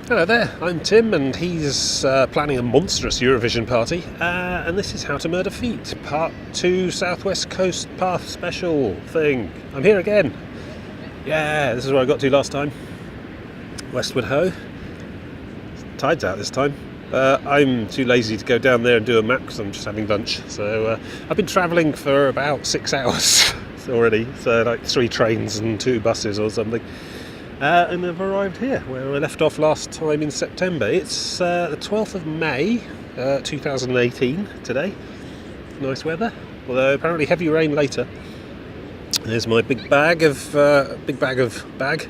Hello there, I'm Tim and he's planning a monstrous Eurovision party and this is How to Murder Feet, Part 2 Southwest Coast Path Special thing. I'm here again. Yeah, this is where I got to last time. Westward Ho. Tide's out this time. I'm too lazy to go down there and do a map because I'm just having lunch. So I've been travelling for about 6 hours already, so like 3 trains and 2 buses or something. And I've arrived here where I left off last time in September. It's the 12th of May 2018 today. Nice weather, although apparently heavy rain later. There's my big bag of bag,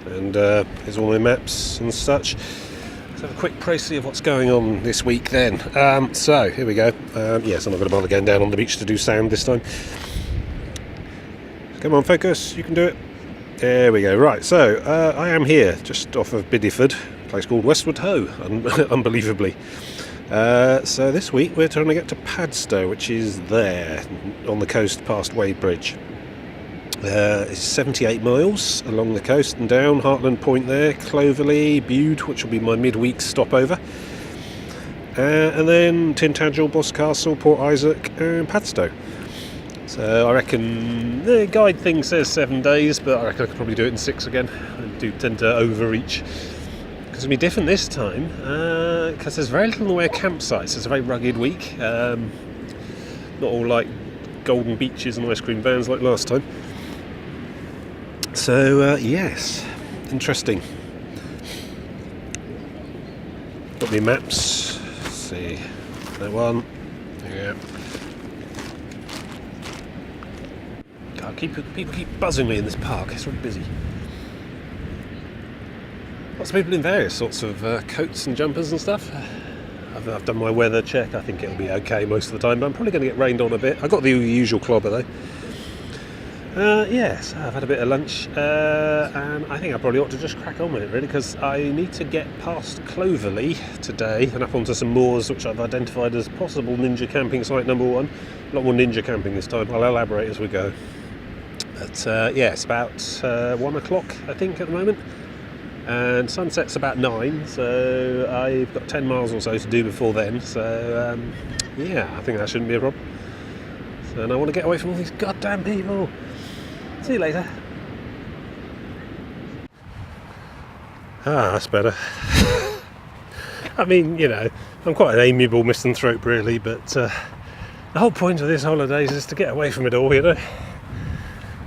and here's all my maps and such. Let's have a quick précis of what's going on this week then. So here we go. Yes, I'm not going to bother going down on the beach to do sound this time. Come on, focus, you can do it. There we go. Right, so I am here just off of Bideford, a place called Westward Ho, unbelievably. So this week we're trying to get to Padstow, which is there on the coast past Wadebridge. It's 78 miles along the coast and down. Heartland Point there, Clovelly, Bude, which will be my midweek stopover. And then Tintagel, Boscastle, Port Isaac and Padstow. So I reckon the guide thing says 7 days, but I reckon I could probably do it in 6 again. I do tend to overreach. Because it'll be different this time, because there's very little in the way of campsites. It's a very rugged week. Not all like golden beaches and ice cream vans like last time. So yes, interesting. Got my maps. Let's see, that one. Yeah. People keep buzzing me in this park. It's really busy. Lots of people in various sorts of coats and jumpers and stuff. I've done my weather check. I think it'll be okay most of the time, but I'm probably going to get rained on a bit. I got the usual clobber though. Yes, I've had a bit of lunch, and I think I probably ought to just crack on with it really, because I need to get past Cloverly today and up onto some moors which I've identified as possible ninja camping site number 1. A lot more ninja camping this time. I'll elaborate as we go. But yeah, it's about 1 o'clock I think at the moment, and sunset's about 9, so I've got 10 miles or so to do before then. So yeah, I think that shouldn't be a problem. So, and I want to get away from all these goddamn people. See you later. That's better. I mean, you know, I'm quite an amiable misanthrope really, but the whole point of this holidays is to get away from it all, you know.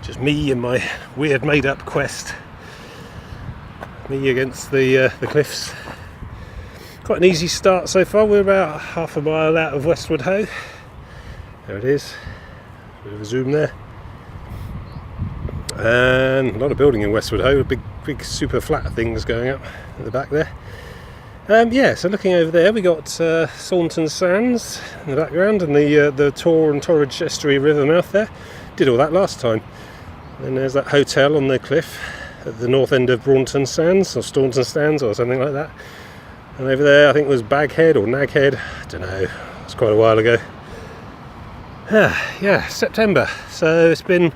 Just me and my weird made-up quest. Me against the cliffs. Quite an easy start so far. We're about half a mile out of Westward Ho. There it is. Bit of a zoom there. And a lot of building in Westward Ho. Big super flat things going up at the back there. Yeah, so looking over there, we got Saunton Sands in the background and the Tor and Torridge Estuary River mouth there. Did all that last time. And there's that hotel on the cliff at the north end of Braunton Sands, or Staunton Sands, or something like that. And over there, I think it was Baghead or Naghead. I don't know. It's quite a while ago. Yeah, September. So it's been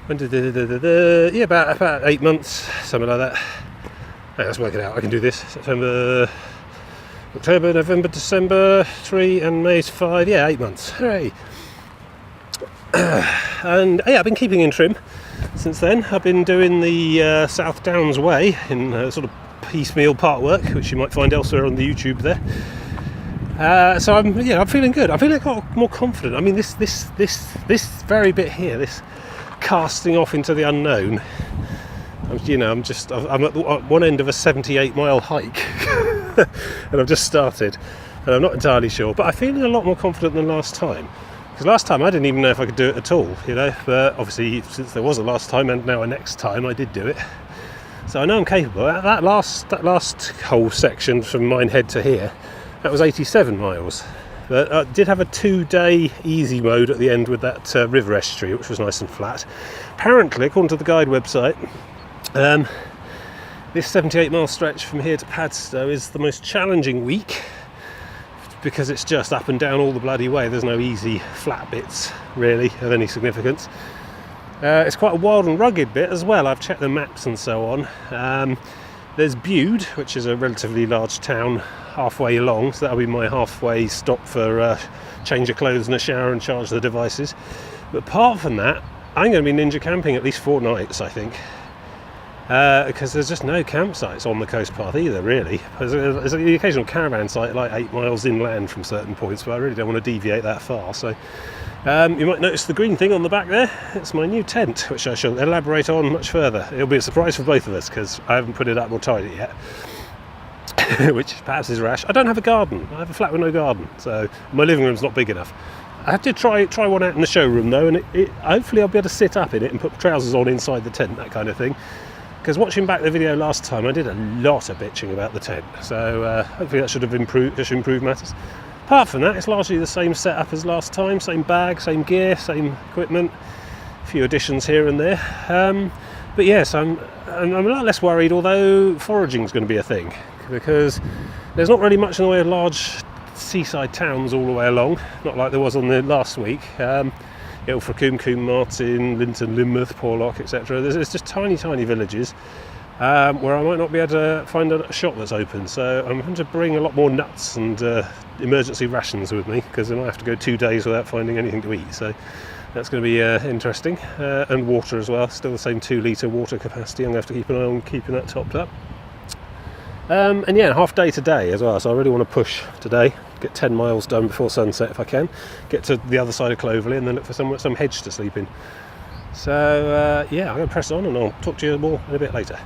yeah, about 8 months, something like that. Hey, let's work it out. I can do this. September, October, November, December 3, and May's 5. Yeah, 8 months. Hooray! And yeah, I've been keeping in trim since then. I've been doing the South Downs Way in sort of piecemeal part work, which you might find elsewhere on the YouTube there. So I'm feeling good. I'm feeling a lot more confident. I mean, this very bit here, this casting off into the unknown. I'm at one end of a 78-mile hike, and I've just started, and I'm not entirely sure, but I'm feeling a lot more confident than last time. Because last time I didn't even know if I could do it at all, you know. But obviously, since there was a last time and now a next time, I did do it. So I know I'm capable. That last whole section from Minehead to here, that was 87 miles. But I did have a 2-day easy mode at the end with that river estuary, which was nice and flat. Apparently, according to the guide website, this 78-mile stretch from here to Padstow is the most challenging week, because it's just up and down all the bloody way. There's no easy flat bits really of any significance. It's quite a wild and rugged bit as well. I've checked the maps and so on. There's Bude, which is a relatively large town halfway along, so that'll be my halfway stop for change of clothes and a shower and charge the devices. But apart from that, I'm going to be ninja camping at least 4 nights, I think. Because there's just no campsites on the coast path either, really. There's the occasional caravan site like 8 miles inland from certain points, but I really don't want to deviate that far. So you might notice the green thing on the back there. It's my new tent, which I shall elaborate on much further. It'll be a surprise for both of us because I haven't put it up or tied it yet. Which perhaps is rash. I don't have a garden. I have a flat with no garden, so my living room's not big enough. I had to try one out in the showroom though, and hopefully I'll be able to sit up in it and put trousers on inside the tent, that kind of thing. Because watching back the video last time, I did a lot of bitching about the tent, so hopefully that should improve matters. Apart from that, it's largely the same setup as last time, same bag, same gear, same equipment, a few additions here and there. But yes, I'm a lot less worried, although foraging is going to be a thing, because there's not really much in the way of large seaside towns all the way along, not like there was on the last week. Ilfracombe, Combe Martin, Linton, Lynmouth, Porlock, etc. There's just tiny villages where I might not be able to find a shop that's open, so I'm having to bring a lot more nuts and emergency rations with me, because then I have to go 2 days without finding anything to eat, so that's going to be interesting. And water as well, still the same 2 litre water capacity. I'm going to have to keep an eye on keeping that topped up. And yeah, half day today as well, so I really want to push today, get 10 miles done before sunset if I can, get to the other side of Clovelly and then look for some hedge to sleep in. So yeah, I'm going to press on and I'll talk to you more in a bit later.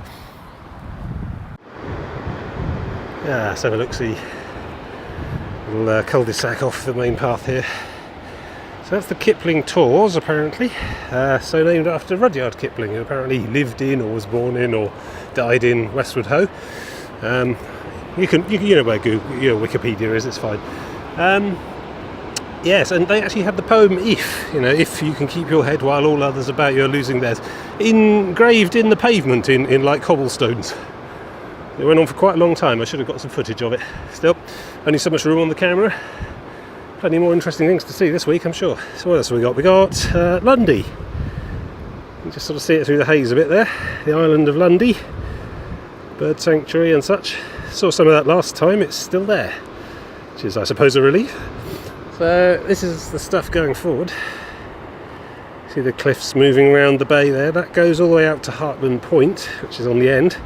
Yeah, let's have a look-see. Little cul-de-sac off the main path here. So that's the Kipling Tours, apparently. So named after Rudyard Kipling, who apparently lived in or was born in or died in Westward Ho. You know where Google, Wikipedia is, it's fine. Yes, and they actually had the poem if you can keep your head while all others about you are losing theirs, engraved in the pavement in like cobblestones. It went on for quite a long time. I should have got some footage of it. Still, only so much room on the camera. Plenty more interesting things to see this week, I'm sure. So what else have we got? We got Lundy. You can just sort of see it through the haze a bit there. The island of Lundy. Bird sanctuary and such. Saw some of that last time. It's still there, which is, I suppose, a relief. So this is the stuff going forward. See the cliffs moving around the bay there. That goes all the way out to Hartland Point, which is on the end.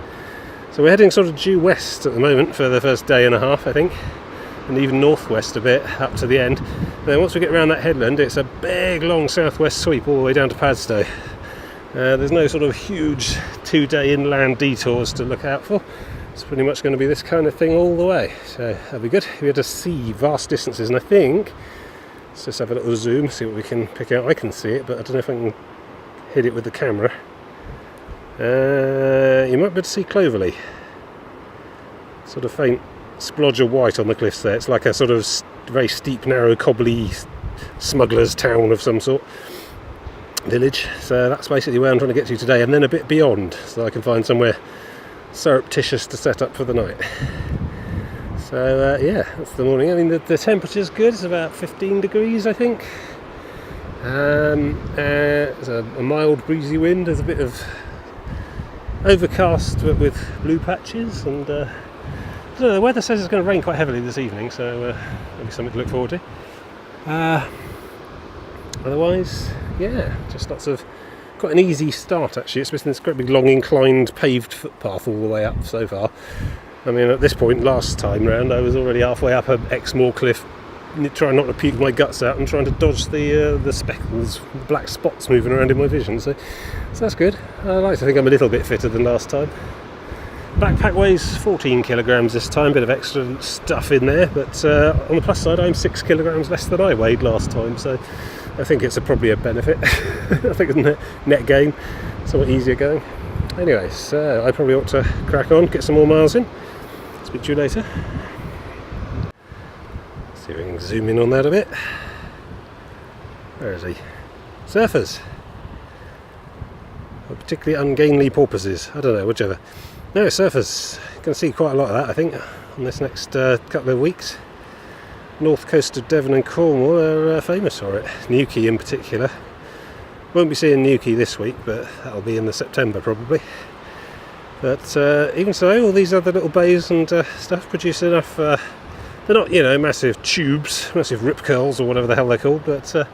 So we're heading sort of due west at the moment for the first day and a half, I think, and even northwest a bit up to the end. And then once we get around that headland, it's a big long southwest sweep all the way down to Padstow. There's no sort of huge 2-day inland detours to look out for. It's pretty much going to be this kind of thing all the way, so that'll be good. We had to see vast distances, and I think, let's just have a little zoom, see what we can pick out. I can see it, but I don't know if I can hit it with the camera. You might be able to see Clovelly. Sort of faint splodge of white on the cliffs there. It's like a sort of very steep, narrow, cobbly smuggler's town of some sort. Village. So that's basically where I'm trying to get to today, and then a bit beyond, so I can find somewhere surreptitious to set up for the night. So yeah, that's the morning. I mean, the temperature's good. It's about 15 degrees, I think. There's a mild breezy wind. There's a bit of overcast, but with blue patches, and I don't know, the weather says it's going to rain quite heavily this evening, so that'll be something to look forward to. Otherwise, yeah, just lots of quite an easy start actually. It's been this great big long inclined paved footpath all the way up so far. I mean, at this point last time round I was already halfway up a Exmoor cliff, trying not to puke my guts out and trying to dodge the speckles, black spots moving around in my vision, so that's good. I like to think I'm a little bit fitter than last time. Backpack weighs 14 kilograms this time, bit of extra stuff in there, but on the plus side I'm 6 kilograms less than I weighed last time, so I think it's probably a benefit. I think it's a net gain, somewhat easier going. Anyway, so I probably ought to crack on, get some more miles in. Speak to you later. See if we can zoom in on that a bit. Where is he? Surfers. Or particularly ungainly porpoises. I don't know, whichever. No, surfers. You can see quite a lot of that, I think, on this next couple of weeks. North coast of Devon and Cornwall are famous for it. Newquay in particular. Won't be seeing Newquay this week, but that'll be in the September probably. But even so, all these other little bays and stuff produce enough. They're not, you know, massive tubes, massive rip curls or whatever the hell they're called, but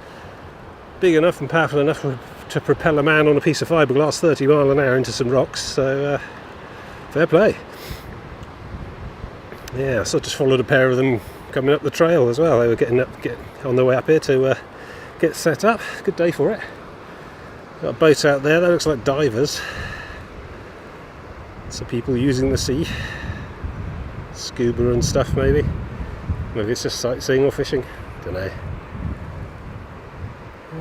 big enough and powerful enough to propel a man on a piece of fiberglass 30 mile an hour into some rocks. So fair play. Yeah, I sort of just followed a pair of them coming up the trail as well. They were getting on their way up here to get set up. Good day for it. Got a boat out there. That looks like divers. So people using the sea, scuba and stuff maybe. Maybe it's just sightseeing or fishing. Don't know.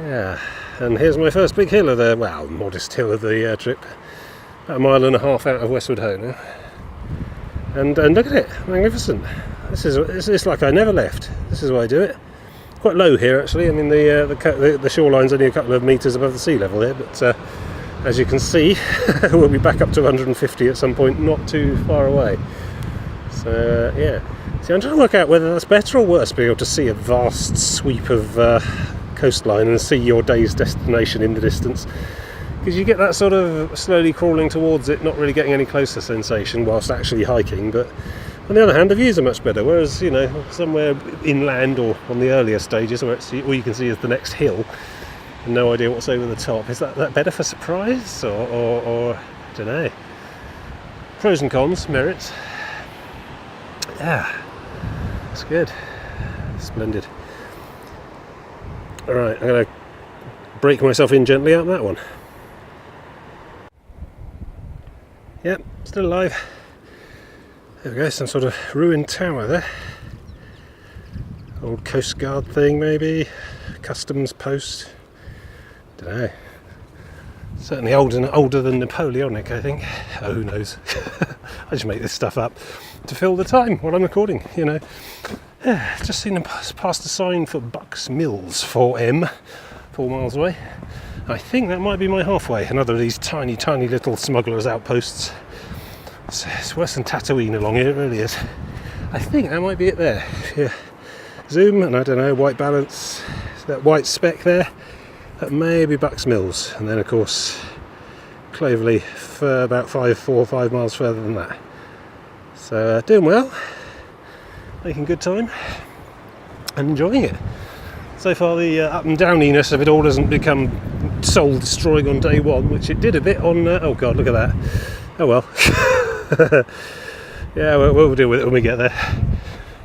Yeah, and here's my first big hill of the, well, modest hill of the trip. About a mile and a half out of Westward Ho now. And look at it, magnificent. It's like I never left. This is why I do it. Quite low here actually. I mean the shoreline's only a couple of metres above the sea level here, but as you can see, we'll be back up to 150 at some point, not too far away. So yeah. See, I'm trying to work out whether that's better or worse, being able to see a vast sweep of coastline and see your day's destination in the distance. Because you get that sort of slowly crawling towards it, not really getting any closer sensation whilst actually hiking. But on the other hand, the views are much better. Whereas, you know, somewhere inland or on the earlier stages, where all you can see is the next hill, and no idea what's over the top. Is that better for surprise, or I don't know. Pros and cons, merits. Yeah, it's good, splendid. All right, I'm going to break myself in gently out that one. Yep, still alive. There we go, some sort of ruined tower there. Old Coast Guard thing maybe, customs post. Don't know. Certainly older than Napoleonic, I think. Oh, who knows? I just make this stuff up to fill the time while I'm recording, you know. Yeah, just seen them past a sign for Bucks Mills, 4M, 4 miles away. I think that might be my halfway, another of these tiny, tiny little smugglers' outposts. It's worse than Tatooine along here, it really is. I think that might be it there. Yeah. Zoom, and I don't know, white balance, that white speck there, that may be Bucks Mills. And then, of course, Clovelly for about 4 or 5 miles further than that. So, doing well, making good time, and enjoying it. So far, the up and downiness of it all hasn't become soul destroying on day one, which it did a bit on. Oh god, look at that! Oh well. Yeah, we'll deal with it when we get there.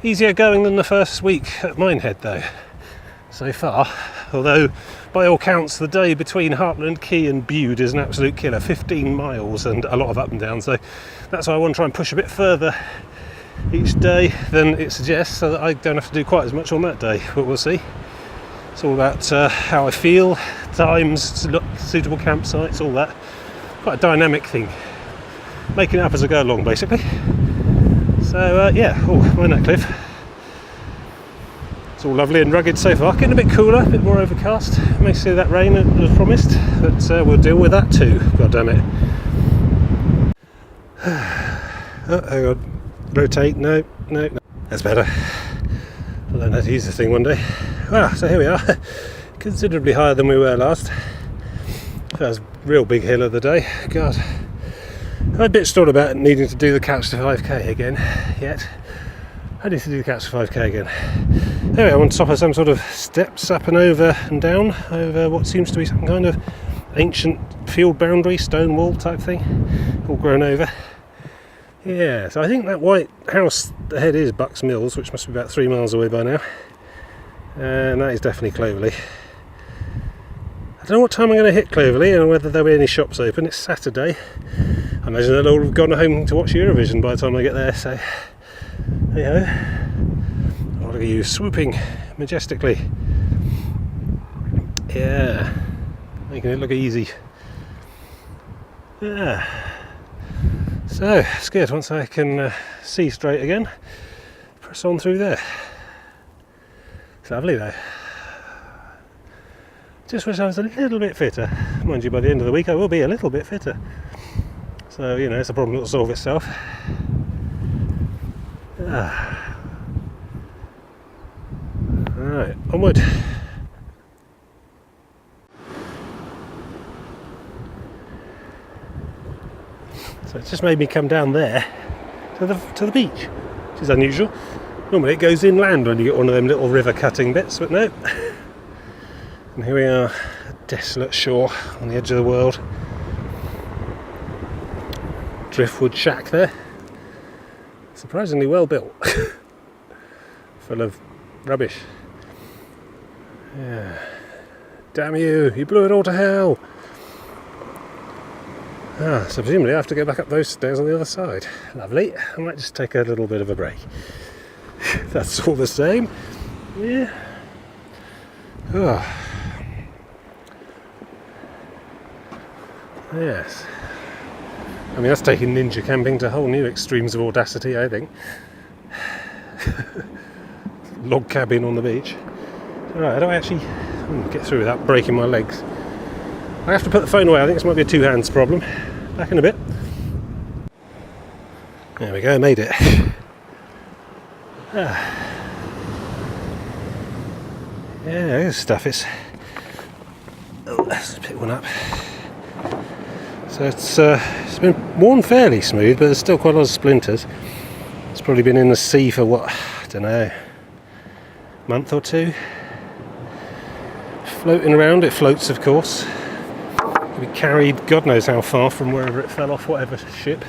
Easier going than the first week at Minehead, though. So far, although by all counts, the day between Hartland Quay and Bude is an absolute killer. 15 miles and a lot of up and down. So that's why I want to try and push a bit further each day than it suggests, so that I don't have to do quite as much on that day. But we'll see. It's all about how I feel, times, suitable campsites, all that. Quite a dynamic thing. Making it up as I go along, basically. So yeah, mind that cliff. It's all lovely and rugged so far. Getting a bit cooler, a bit more overcast. May see that rain as promised, but we'll deal with that too. God damn it. Oh, hang on. Rotate. No. That's better. I'll learn how to use this thing one day. Well, so here we are. Considerably higher than we were last. First real big hill of the day. God. I bitched on about needing to do the Couch to 5k again. Yet. I need to do the Couch to 5k again. Anyway, I'm on top of some sort of steps up and over and down over what seems to be some kind of ancient field boundary, stone wall type thing, all grown over. Yeah, so I think that white house ahead is Bucks Mills, which must be about 3 miles away by now. And that is definitely Clovelly. I don't know what time I'm going to hit Clovelly and whether there'll be any shops open. It's Saturday. I imagine they'll all have gone home to watch Eurovision by the time I get there, so hey ho. Look at you swooping majestically. Yeah, making it look easy. Yeah. So, it's good. Once I can see straight again, press on through there. It's lovely though. Just wish I was a little bit fitter. Mind you, by the end of the week I will be a little bit fitter. So, you know, it's a problem that will solve itself. Alright, onward. So just made me come down there to the beach, which is unusual. Normally it goes inland when you get one of them little river cutting bits, but no. And here we are, a desolate shore on the edge of the world. Driftwood shack there. Surprisingly well built. Full of rubbish. Yeah. Damn you, you blew it all to hell. So presumably I have to go back up those stairs on the other side. Lovely. I might just take a little bit of a break. That's all the same. Yeah. Oh. Yes. I mean, that's taking ninja camping to whole new extremes of audacity, I think. Log cabin on the beach. Right, how do I actually get through without breaking my legs? I have to put the phone away. I think this might be a two-hands problem. Back in a bit. There we go, made it. Yeah, this stuff is... Oh, let's pick one up. So it's been worn fairly smooth, but there's still quite a lot of splinters. It's probably been in the sea for what, I don't know, month or two. Floating around, it floats of course. We carried God knows how far from wherever it fell off whatever ship.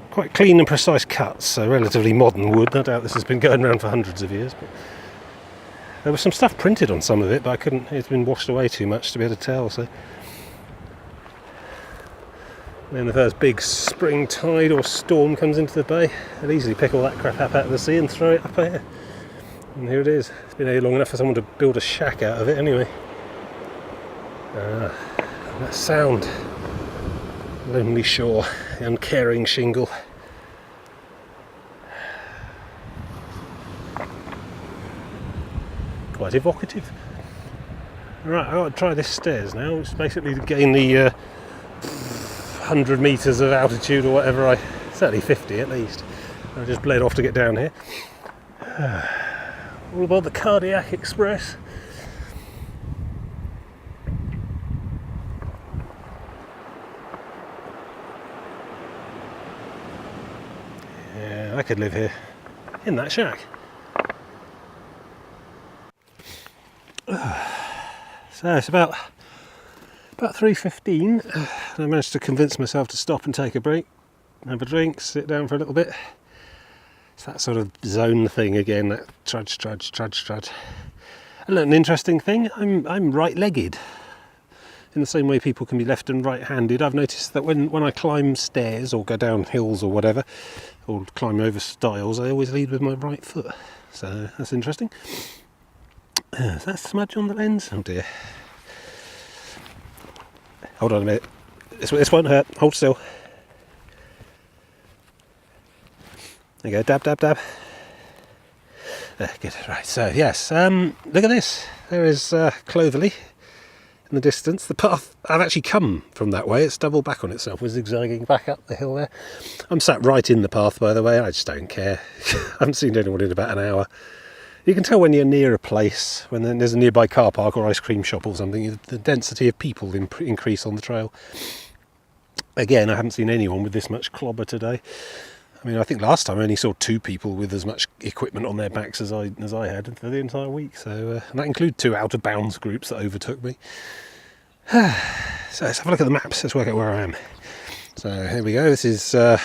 Quite clean and precise cuts, so relatively modern wood. No doubt this has been going around for hundreds of years. But there was some stuff printed on some of it, but I couldn't, it's been washed away too much to be able to tell. So when the first big spring tide or storm comes into the bay, I'd easily pick all that crap up out of the sea and throw it up here. And here it is. It's been here long enough for someone to build a shack out of it anyway. That sound. Lonely shore, the uncaring shingle. Quite evocative. Right, I've got to try this stairs now, which is basically to gain the 100 metres of altitude or whatever, certainly 50 at least. I just bled off to get down here. All about the Cardiac Express. Yeah, I could live here, in that shack. So it's about 3:15. I managed to convince myself to stop and take a break, have a drink, sit down for a little bit. It's that sort of zone thing again, that trudge. I learned an interesting thing. I'm right-legged. In the same way people can be left and right-handed, I've noticed that when I climb stairs or go down hills or whatever, or climb over stiles, I always lead with my right foot. So that's interesting. Is that smudge on the lens? Oh dear. Hold on a minute. This won't hurt. Hold still. There you go. Dab. Good. Right. So yes. Look at this. There is Clovelly in the distance. The path I've actually come from that way. It's doubled back on itself. We're zigzagging back up the hill there. I'm sat right in the path, by the way. I just don't care. I haven't seen anyone in about an hour. You can tell when you're near a place, when there's a nearby car park or ice cream shop or something, the density of people increase on the trail. Again, I haven't seen anyone with this much clobber today. I mean, I think last time I only saw 2 people with as much equipment on their backs as I had for the entire week. So and that includes 2 out-of-bounds groups that overtook me. So let's have a look at the maps. Let's work out where I am. So here we go. This is the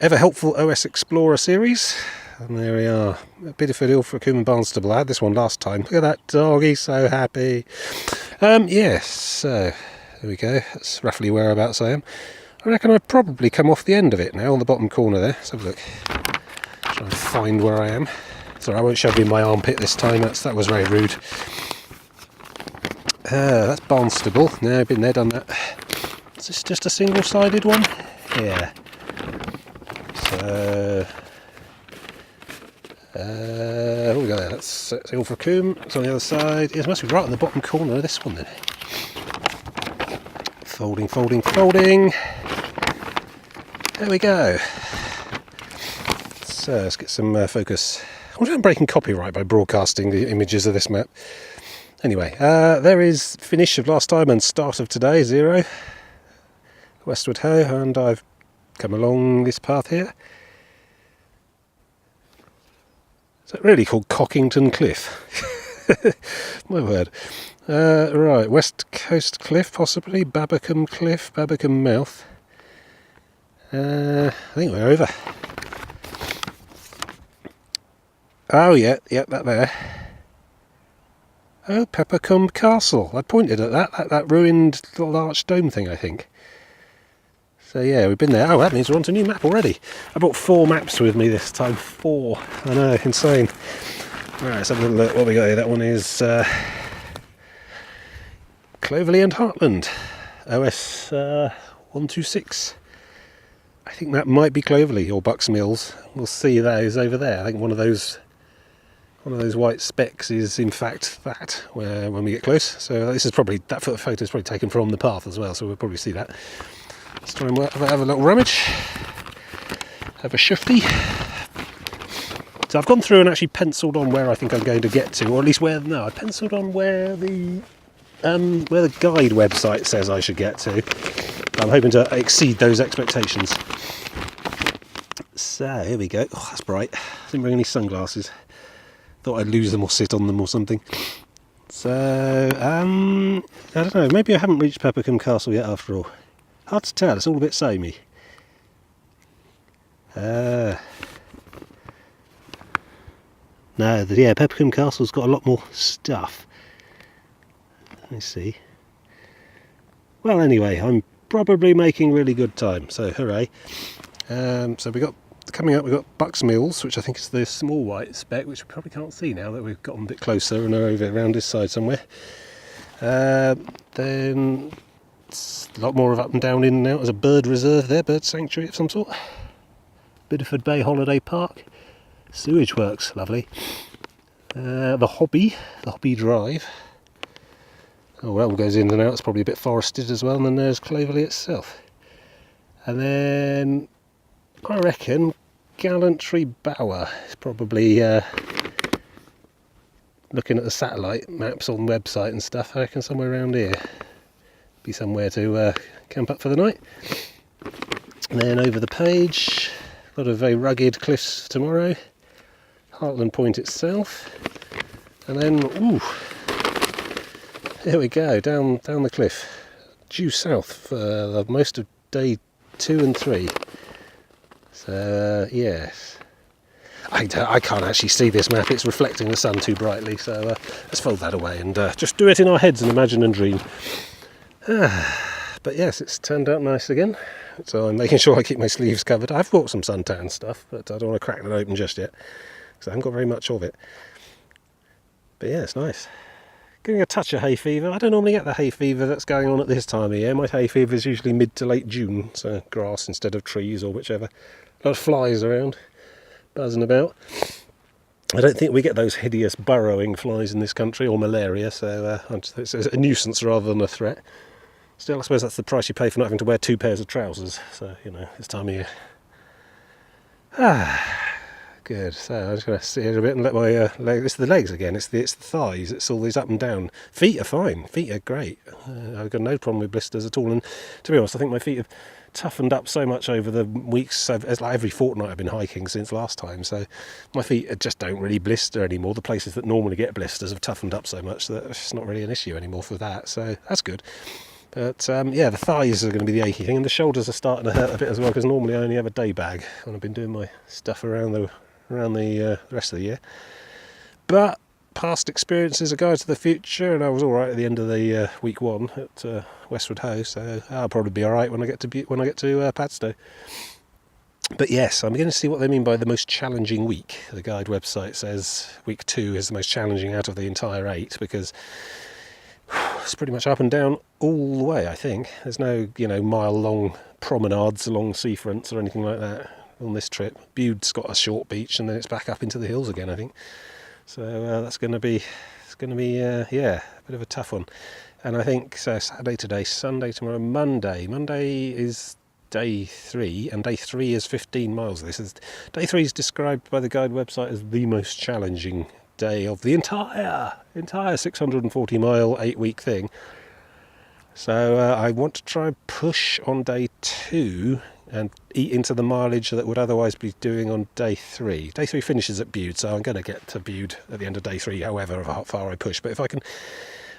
ever helpful OS Explorer series. And there we are, Bideford, Ilfracombe and Barnstable. I had this one last time. Look at that dog, he's so happy. Yes, so there we go. That's roughly whereabouts I am. I reckon I've probably come off the end of it now, on the bottom corner there. Let's have a look. Try and find where I am. Sorry, I won't shove you in my armpit this time. That was very rude. That's Barnstable. No, been there, done that. Is this just a single-sided one? Yeah. So... what we got there? That's Ilfracombe. It's on the other side. It must be right on the bottom corner of this one then. Folding. There we go. So let's get some focus. I wonder if I'm breaking copyright by broadcasting the images of this map. Anyway, there is finish of last time and start of today, 0. Westward Ho, and I've come along this path here. Is that really called Cockington Cliff? My word. Right, West Coast Cliff possibly, Babbacombe Cliff, Babbacombe Mouth. I think we're over. Oh yeah, that there. Oh, Peppercombe Castle. I pointed at that ruined little arched dome thing, I think. So yeah, we've been there. Oh, that means we're on to a new map already. I brought 4 maps with me this time. 4. I know, insane. Right, let's have a little look what we got here. That one is Clovelly and Heartland. OS 126. I think that might be Clovelly or Bucks Mills. We'll see those over there. I think one of those white specks is in fact that, where when we get close. So this is probably, that photo is probably taken from the path as well, so we'll probably see that. Let's try and have a little rummage, have a shifty. So I've gone through and actually penciled on where I think I'm going to get to, or at least I penciled on where the guide website says I should get to. I'm hoping to exceed those expectations. So here we go. Oh, that's bright. I didn't bring any sunglasses. Thought I'd lose them or sit on them or something. So I don't know. Maybe I haven't reached Peppercombe Castle yet after all. Hard to tell. It's all a bit samey. No, yeah, Peppercombe Castle's got a lot more stuff. Let me see. Well, anyway, I'm probably making really good time, so hooray. So coming up, we've got Bucks Mills, which I think is the small white speck, which we probably can't see now that we've gotten a bit closer and are over around this side somewhere. Then it's a lot more of up and down, in and out. There's a bird reserve there, bird sanctuary of some sort. Biddeford Bay Holiday Park. Sewage works, lovely. The Hobby Drive. Oh, well, goes in and out. It's probably a bit forested as well. And then there's Clovelly itself. And then I reckon Gallantry Bower is probably, looking at the satellite maps on the website and stuff, I reckon somewhere around here. Be somewhere to camp up for the night. And then over the page, got a very rugged cliffs tomorrow. Heartland Point itself. And then, ooh, here we go, down the cliff. Due south for most of day 2 and 3. So, yes. I can't actually see this map, it's reflecting the sun too brightly, so let's fold that away and just do it in our heads and imagine and dream. But yes, it's turned out nice again, so I'm making sure I keep my sleeves covered. I've bought some suntan stuff, but I don't want to crack that open just yet, because I haven't got very much of it. But yeah, it's nice. Getting a touch of hay fever. I don't normally get the hay fever that's going on at this time of year. My hay fever is usually mid to late June, so grass instead of trees or whichever. A lot of flies around, buzzing about. I don't think we get those hideous burrowing flies in this country, or malaria, so it's a nuisance rather than a threat. Still, I suppose that's the price you pay for not having to wear 2 pairs of trousers, so, you know, this time of year. Good. So I'm just going to sit here a bit and let my legs. It's the legs again. It's the thighs. It's all these up and down. Feet are fine. Feet are great. I've got no problem with blisters at all. And to be honest, I think my feet have toughened up so much over the weeks. It's like every fortnight I've been hiking since last time. So my feet just don't really blister anymore. The places that normally get blisters have toughened up so much that it's not really an issue anymore for that. So that's good. But yeah, the thighs are going to be the achy thing, and the shoulders are starting to hurt a bit as well, because normally I only have a day bag when I've been doing my stuff around the rest of the year. But past experience is a guide to the future, and I was all right at the end of the week 1 at Westward Ho, so I'll probably be all right when I get to Padstow. But yes, I'm going to see what they mean by the most challenging week. The guide website says week 2 is the most challenging out of the entire 8, because it's pretty much up and down all the way, I think. There's no, mile-long promenades along seafronts or anything like that on this trip. Bude's got a short beach, and then it's back up into the hills again, I think. So that's going to be, a bit of a tough one. And I think, so Saturday today, Sunday tomorrow, Monday. Monday is day 3, and day 3 is 15 miles. Day 3 is described by the guide website as the most challenging day of the entire 640 mile 8-week thing. So I want to try and push on day 2 and eat into the mileage that would otherwise be doing on day 3. Day 3 finishes at Bude, so I'm going to get to Bude at the end of day 3, however far I push. But if I can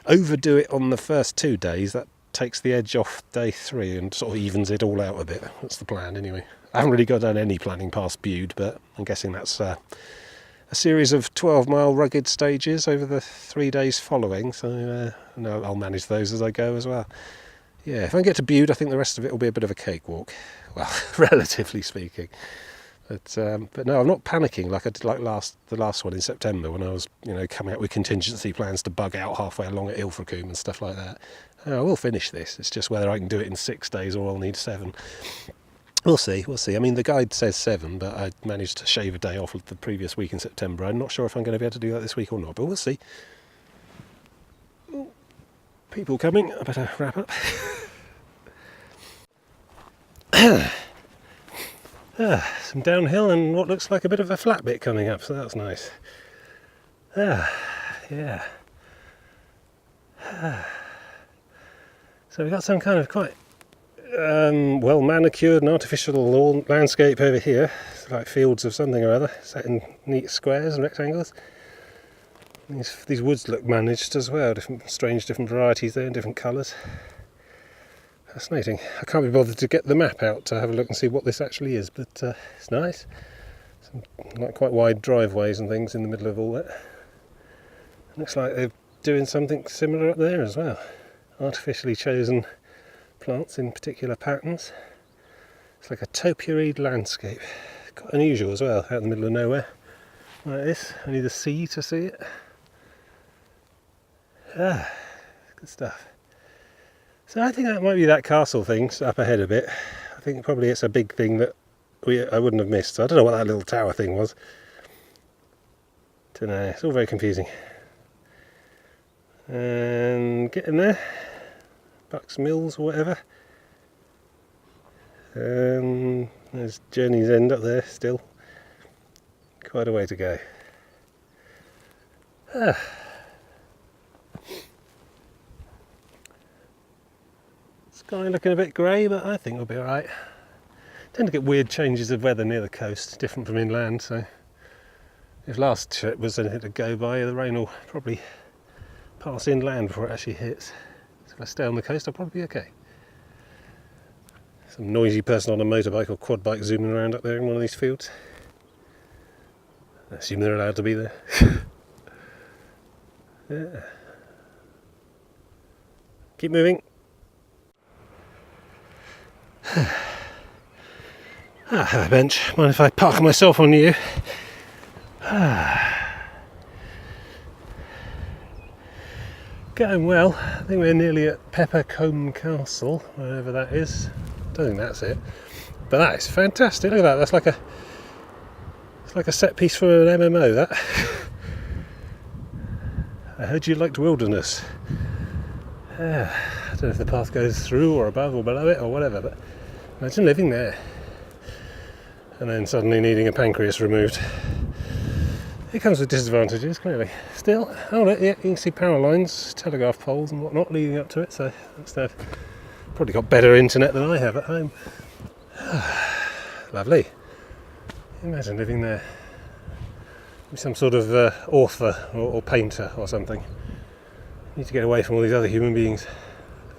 overdo it on the first 2 days, that takes the edge off day 3 and sort of evens it all out a bit. That's the plan anyway. I haven't really done any planning past Bude, but I'm guessing that's a series of 12-mile rugged stages over the 3 days following, so no, I'll manage those as I go as well. Yeah, if I get to Bude, I think the rest of it will be a bit of a cakewalk. Well, relatively speaking. But no, I'm not panicking like I did the last one in September when I was, coming out with contingency plans to bug out halfway along at Ilfracombe and stuff like that. I will finish this. It's just whether I can do it in 6 days or I'll need 7. We'll see. I mean, the guide says 7, but I managed to shave a day off the previous week in September. I'm not sure if I'm going to be able to do that this week or not, but we'll see. People coming. I better wrap up. Some downhill and what looks like a bit of a flat bit coming up, so that's nice. Yeah. So we've got some kind of quite well manicured and artificial lawn landscape over here. It's like fields of something or other, set in neat squares and rectangles. These woods look managed as well, strange different varieties there in different colours. Fascinating. I can't be bothered to get the map out to have a look and see what this actually is, but it's nice. Some quite wide driveways and things in the middle of all that. Looks like they're doing something similar up there as well. Artificially chosen plants in particular patterns. It's like a topiary landscape. Quite unusual as well, out in the middle of nowhere. Like this. Only the sea to see it. Good stuff. So I think that might be that castle thing up ahead a bit. I think probably it's a big thing that I wouldn't have missed. So I don't know what that little tower thing was. Don't know. It's all very confusing. And getting there. Bucks Mills or whatever. There's Journey's End up there still. Quite a way to go. Sky looking a bit grey, but I think we'll be alright. Tend to get weird changes of weather near the coast, different from inland, so if last trip was anything to go by, the rain will probably pass inland before it actually hits. So if I stay on the coast, I'll probably be okay. Some noisy person on a motorbike or quad bike zooming around up there in one of these fields. I assume they're allowed to be there. Yeah. Keep moving. Have a bench. Mind if I park myself on you? Going well. I think we're nearly at Peppercombe Castle, wherever that is. I don't think that's it. But that is fantastic. Look at that. That's like a set piece for an MMO, that. I heard you liked wilderness. I don't know if the path goes through or above or below it or whatever, but imagine living there and then suddenly needing a pancreas removed. It comes with disadvantages, clearly. Still, yeah, you can see power lines, telegraph poles and whatnot leading up to it, so that's probably got better internet than I have at home. Lovely. Imagine living there. Be some sort of author or painter or something. You need to get away from all these other human beings.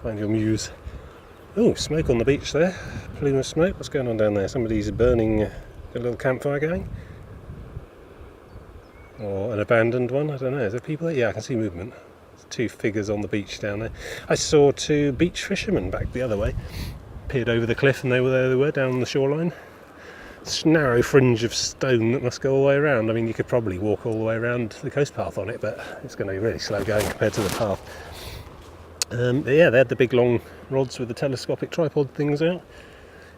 Find your muse. Oh, smoke on the beach there. Plume of smoke. What's going on down there? Somebody's burning a little campfire going. Or an abandoned one. I don't know. Is there people there? Yeah, I can see movement. There's 2 figures on the beach down there. I saw 2 beach fishermen back the other way. Peered over the cliff and there they were down the shoreline. It's a narrow fringe of stone that must go all the way around. I mean, you could probably walk all the way around the coast path on it, but it's going to be really slow going compared to the path. But yeah, they had the big long rods with the telescopic tripod things out.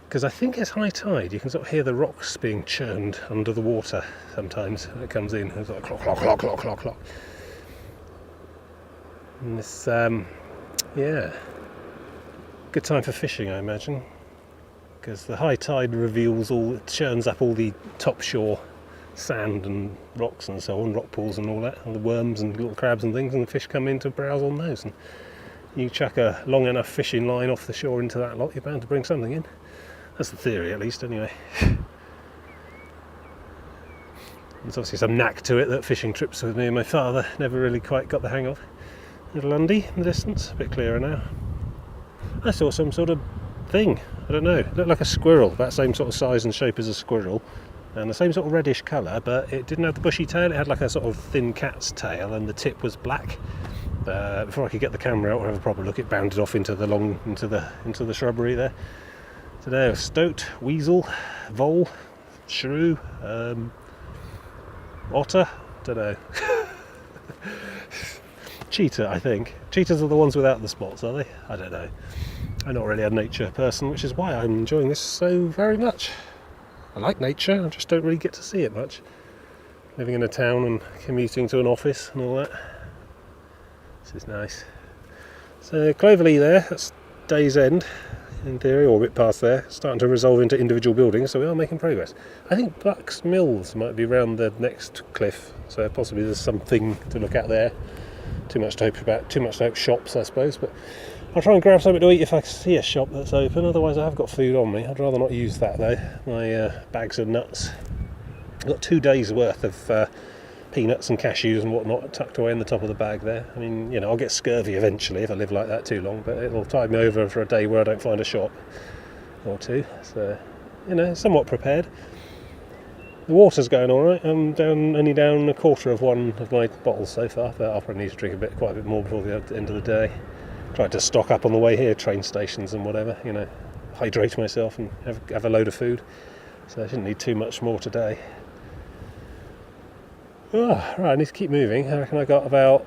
Because I think it's high tide. You can sort of hear the rocks being churned under the water sometimes when it comes in. It's like clock, clock, clock, clock, clock, clock. And it's, yeah, good time for fishing, I imagine. Because the high tide churns up all the top shore sand and rocks and so on, rock pools and all that, and the worms and little crabs and things, and the fish come in to browse on those. And You chuck a long enough fishing line off the shore into that lot, you're bound to bring something in. That's the theory, at least, anyway. There's obviously some knack to it that fishing trips with me and my father never really quite got the hang of. Little Lundy in the distance, a bit clearer now. I saw some sort of thing, I don't know, it looked like a squirrel, that same sort of size and shape as a squirrel, and the same sort of reddish colour, but it didn't have the bushy tail, it had like a sort of thin cat's tail, and the tip was black. Before I could get the camera out or have a proper look, it bounded off into the shrubbery there. So there, stoat, weasel, vole, shrew, otter, don't know. Cheetah, I think. Cheetahs are the ones without the spots, are they? I don't know. I'm not really a nature person, which is why I'm enjoying this so very much. I like nature, I just don't really get to see it much. Living in a town and commuting to an office and all that. This is nice. So Clovelly there, that's day's end, in theory, or a bit past there. Starting to resolve into individual buildings, so we are making progress. I think Bucks Mills might be round the next cliff, so possibly there's something to look at there. Too much to hope shops, I suppose, but I'll try and grab something to eat if I see a shop that's open, otherwise I have got food on me. I'd rather not use that though, my bags of nuts. I've got 2 days worth of peanuts and cashews and whatnot tucked away in the top of the bag there. I mean, you know, I'll get scurvy eventually if I live like that too long, but it'll tide me over for a day where I don't find a shop or two, so, you know, somewhat prepared. The water's going alright. I'm only down a quarter of one of my bottles so far, but I'll probably need to drink quite a bit more before the end of the day. Tried to stock up on the way here, train stations and whatever, you know, hydrate myself and have a load of food, so I shouldn't need too much more today. Oh, right, I need to keep moving. I reckon I got about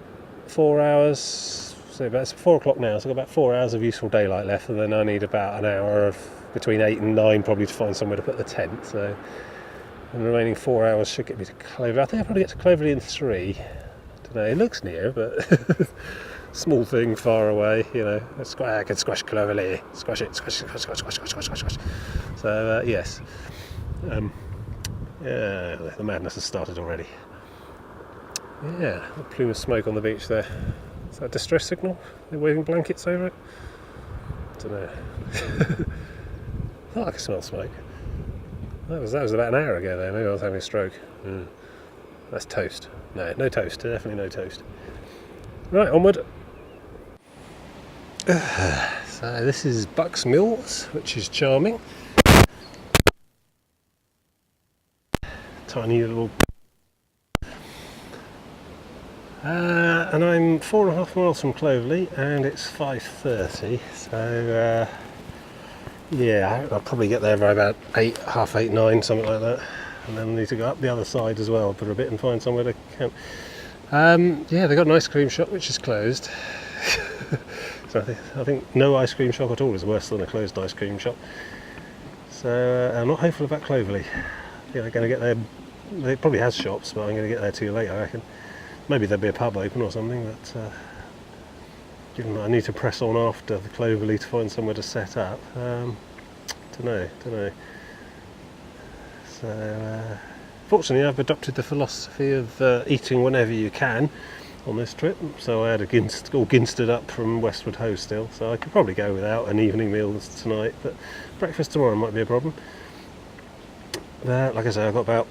4 hours, so it's 4 o'clock now, so I've got about 4 hours of useful daylight left, and then I need about an hour of between 8 and 9 probably to find somewhere to put the tent, so the remaining 4 hours should get me to Clover. I think I'll probably get to Clovelly in 3. I don't know, it looks near, but small thing far away, you know. I can squash Clovelly, squash it, squash. So, yes. Yeah, the madness has started already. Yeah, a plume of smoke on the beach there. Is that a distress signal? They're waving blankets over it? I don't know. I thought I could smell smoke. That was about an hour ago though, maybe I was having a stroke. That's toast. No toast, definitely no toast. Right, onward. So this is Bucks Mills, which is charming. Tiny little... and I'm 4.5 miles from Clovelly, and it's 5:30, so yeah, I'll probably get there by about 8, half 8, 9, something like that, and then I need to go up the other side as well for a bit and find somewhere to camp. Yeah, they've got an ice cream shop which is closed. So I think no ice cream shop at all is worse than a closed ice cream shop. So I'm not hopeful about Clovelly. Yeah, I'm going to get there. It probably has shops, but I'm going to get there too late, I reckon. Maybe there'll be a pub open or something, but given that I need to press on after the Clovelly to find somewhere to set up, don't know. So, fortunately I've adopted the philosophy of eating whenever you can on this trip, so I had all ginstered up from Westward Ho still, so I could probably go without an evening meal tonight, but breakfast tomorrow might be a problem. Like I say, I've got about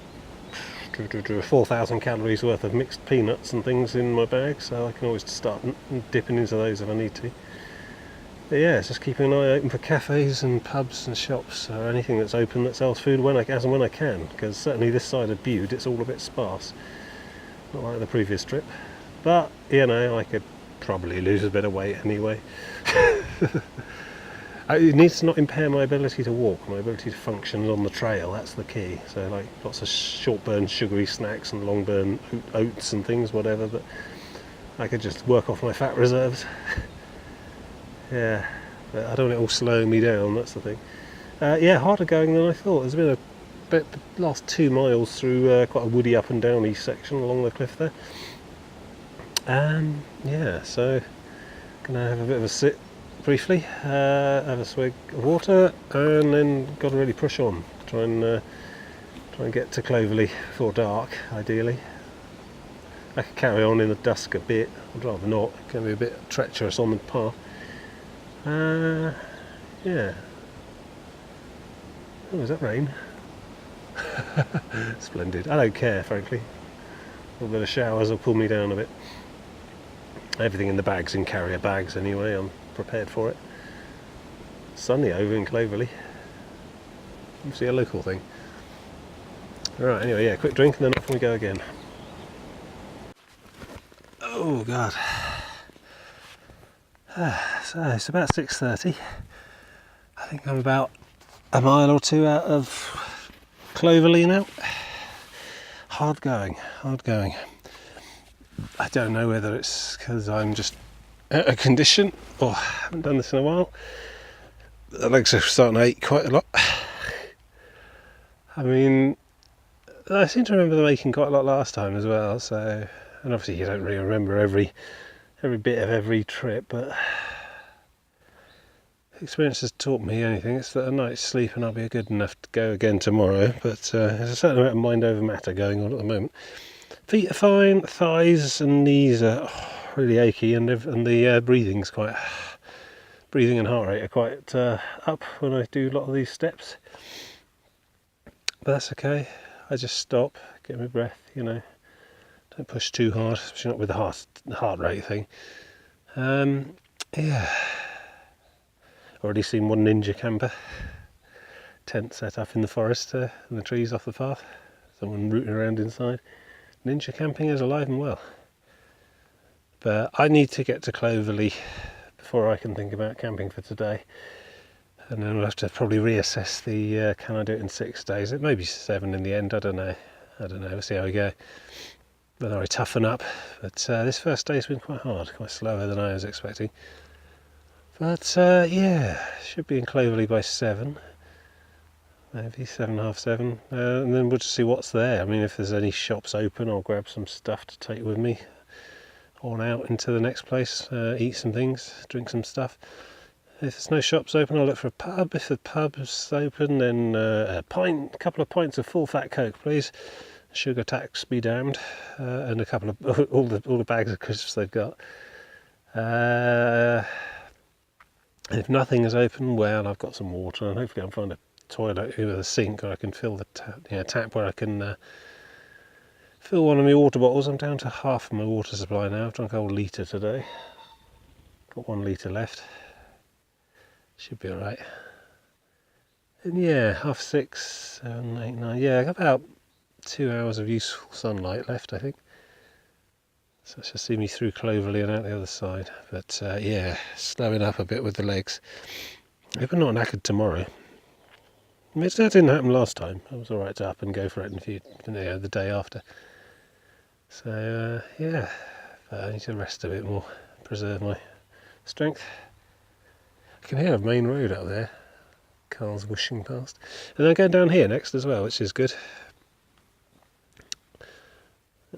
4,000 calories worth of mixed peanuts and things in my bag, so I can always start dipping into those if I need to. But yeah, it's just keeping an eye open for cafes and pubs and shops or anything that's open that sells food as and when I can, because certainly this side of Bude it's all a bit sparse, not like the previous trip, but you know, I could probably lose a bit of weight anyway. It needs to not impair my ability to walk, my ability to function on the trail, that's the key. So like lots of short burn sugary snacks and long burn oats and things, whatever, but I could just work off my fat reserves. Yeah, but I don't want it all slowing me down, that's the thing. Yeah, harder going than I thought. There's been a bit, the last 2 miles through quite a woody up and downy section along the cliff there. Yeah, so gonna have a bit of a sit briefly, have a swig of water, and then got to really push on. Try and get to Clovelly before dark, ideally. I could carry on in the dusk a bit. I'd rather not. It can be a bit treacherous on the path. Yeah. Oh, is that rain? Splendid. I don't care, frankly. A little bit of showers will pull me down a bit. Everything in the bag's in carrier bags anyway. I'm prepared for it. Sunny over in Clovelly. Obviously a local thing. Right, anyway, yeah, quick drink and then off we go again. Oh god. So it's about 6:30. I think I'm about a mile or two out of Clovelly now. Hard going. I don't know whether it's because I'm just out of condition or haven't done this in a while. The legs are starting to ache quite a lot. I mean, I seem to remember them aching quite a lot last time as well, so, and obviously you don't really remember every bit of every trip, but experience has taught me anything. It's that a night's sleep and I'll be good enough to go again tomorrow, but there's a certain amount of mind over matter going on at the moment. Feet are fine, thighs and knees are really achy, and the breathing and heart rate are quite up when I do a lot of these steps. But that's okay. I just stop, get my breath, don't push too hard, especially not with the heart rate thing. Yeah. Already seen one ninja camper. Tent set up in the forest in the trees off the path. Someone rooting around inside. Ninja camping is alive and well. But I need to get to Clovelly before I can think about camping for today. And then we'll have to probably reassess the can I do it in 6 days. It may be 7 in the end, I don't know. We'll see how we go. Whether I toughen up. But this first day's been quite hard, quite slower than I was expecting. But yeah, should be in Clovelly by 7. Maybe 7, half 7. And then we'll just see what's there. I mean, if there's any shops open, I'll grab some stuff to take with me on out into the next place, eat some things, drink some stuff. If there's no shops open, I'll look for a pub. If the pub's open, then a couple of pints of full fat Coke, please. Sugar tax be damned, and a couple of all the bags of crisps they've got. If nothing is open, well, I've got some water, and hopefully I'll find a toilet with a sink, or I can fill the tap where I can fill one of my water bottles. I'm down to half of my water supply now. I've drunk a whole litre today. Got 1 litre left. Should be alright. And yeah, 6:30, 7, 8, 9. Yeah, I got about 2 hours of useful sunlight left, I think. So that should see me through Clovelly and out the other side. But yeah, slowing up a bit with the legs. If I'm not knackered tomorrow. I mean, that didn't happen last time. I was alright to up and go for it the day after. So yeah, but I need to rest a bit more, preserve my strength. I can hear a main road up there. Cars whooshing past. And then going down here next as well, which is good.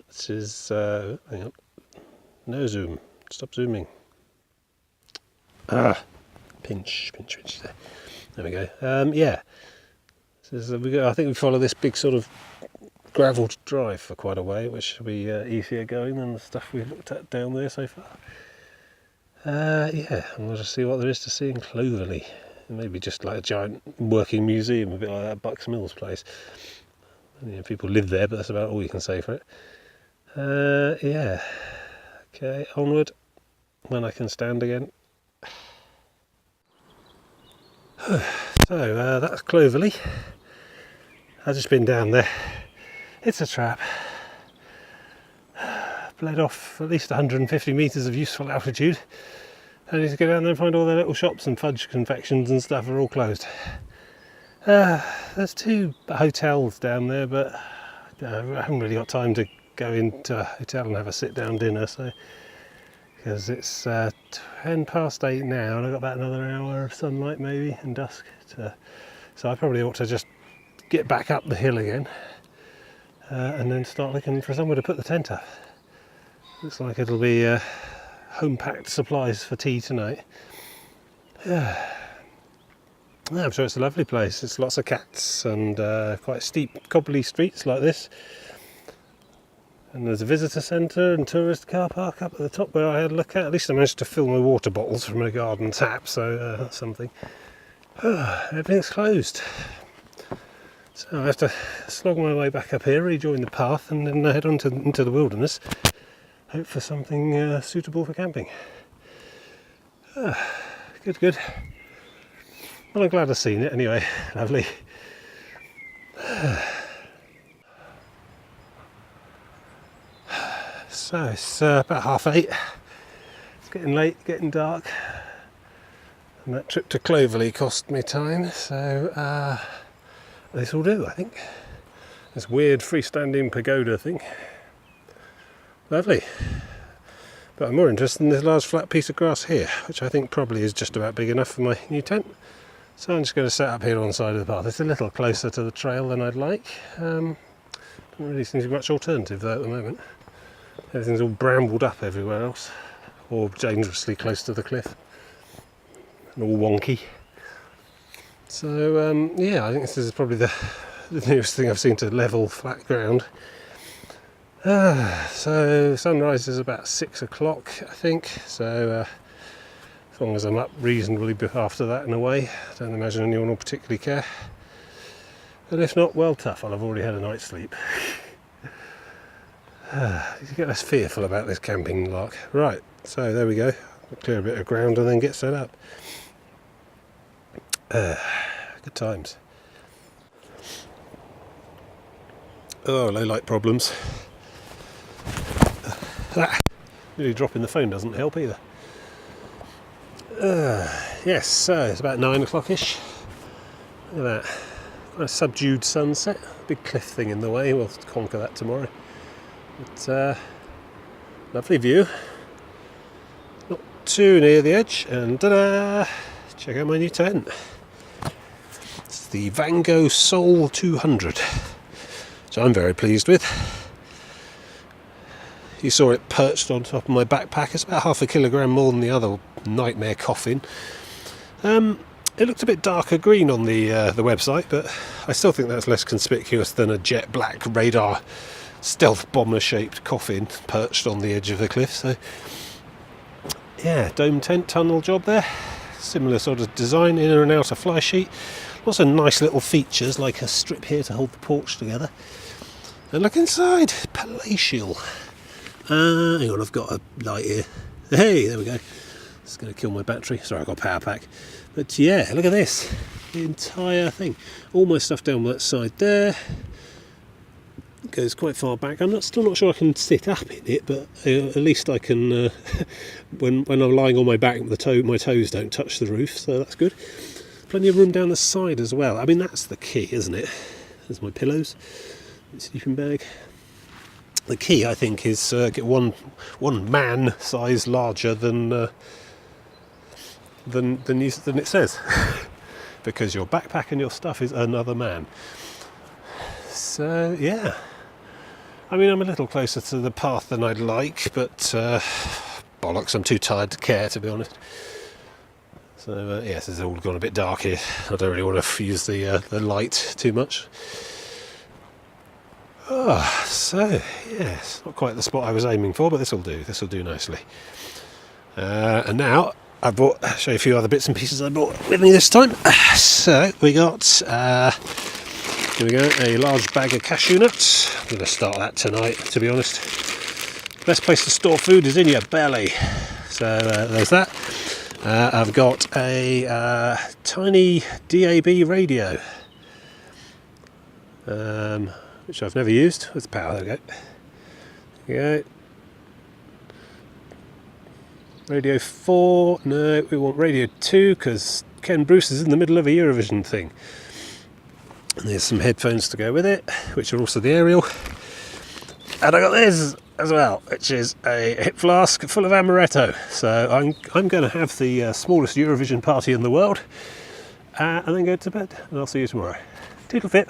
This is, hang on. No zoom. Stop zooming. Pinch there. There we go. Yeah. This is, I think we follow this big sort of gravelled drive for quite a way, which will be easier going than the stuff we've looked at down there so far. Yeah, and we'll just see what there is to see in Clovelly. Maybe just like a giant working museum, a bit like that Bucks Mills place. People live there, but that's about all you can say for it. Yeah. Okay, onward. When I can stand again. So, that's Clovelly. I've just been down there. It's a trap. Bled off at least 150 metres of useful altitude. I need to go down there and find all their little shops, and fudge confections and stuff are all closed. There's 2 hotels down there, but I haven't really got time to go into a hotel and have a sit-down dinner, so because it's 10 past 8 now, and I've got about another hour of sunlight maybe and dusk. So I probably ought to just get back up the hill again and then start looking for somewhere to put the tent up. Looks like it'll be home-packed supplies for tea tonight. Yeah, I'm sure it's a lovely place. It's lots of cats and quite steep, cobbly streets like this. And there's a visitor centre and tourist car park up at the top where I had a look at. At least I managed to fill my water bottles from a garden tap, so that's something. Everything's closed. So I have to slog my way back up here, rejoin the path, and then head on into the wilderness. Hope for something suitable for camping. Good. Well, I'm glad I've seen it anyway. Lovely. So it's about 8:30. It's getting late, getting dark. And that trip to Clovelly cost me time, so this will do, I think. This weird freestanding pagoda thing. Lovely. But I'm more interested in this large flat piece of grass here, which I think probably is just about big enough for my new tent. So I'm just going to set up here on the side of the path. It's a little closer to the trail than I'd like. Don't really seem to be much alternative though at the moment. Everything's all brambled up everywhere else, or dangerously close to the cliff, and all wonky. So yeah, I think this is probably the nearest thing I've seen to level flat ground. So sunrise is about 6 o'clock, I think, so as long as I'm up reasonably after that and away, I don't imagine anyone will particularly care. But if not, well, tough, I'll have already had a night's sleep. You get less fearful about this camping lark. Right, so there we go. I'll clear a bit of ground and then get set up. Good times. Oh, low light problems. Really dropping the phone doesn't help either. Yes, so it's about 9 o'clock-ish. Look at that. Quite a subdued sunset. Big cliff thing in the way. We'll conquer that tomorrow. But lovely view. Not too near the edge. And ta-da! Check out my new tent. It's the Van Gogh Soul 200, which I'm very pleased with. You saw it perched on top of my backpack. It's about 0.5 kilogram more than the other nightmare coffin. It looked a bit darker green on the website, but I still think that's less conspicuous than a jet black radar stealth bomber shaped coffin perched on the edge of the cliff. So yeah, dome tent tunnel job there. Similar sort of design, inner and outer fly sheet. Lots of nice little features like a strip here to hold the porch together. And look inside, palatial. Hang on, I've got a light here. Hey, there we go. It's going to kill my battery. Sorry, I've got a power pack. But yeah, look at this. The entire thing. All my stuff down that side there. It goes quite far back. I'm still not sure I can sit up in it, but at least I can, when I'm lying on my back, my toes don't touch the roof, so that's good. Plenty of room down the side as well. I mean, that's the key, isn't it? There's my pillows, my sleeping bag. The key, I think, is get one man size larger than it says, because your backpack and your stuff is another man. So yeah, I mean, I'm a little closer to the path than I'd like, but bollocks, I'm too tired to care, to be honest. So yes, it's all gone a bit dark here. I don't really want to use the light too much. So yes, not quite the spot I was aiming for, but this will do. This will do nicely. And now I'll show you a few other bits and pieces I brought with me this time. So we got here we go, a large bag of cashew nuts. I'm going to start that tonight, to be honest. Best place to store food is in your belly. So there's that. I've got a tiny DAB radio. Which I've never used. With power, there we go. Radio 4, no, we want Radio 2 because Ken Bruce is in the middle of a Eurovision thing. And there's some headphones to go with it, which are also the aerial. And I got this as well, which is a hip flask full of amaretto. So I'm going to have the smallest Eurovision party in the world, and then go to bed. And I'll see you tomorrow. Toodle fit.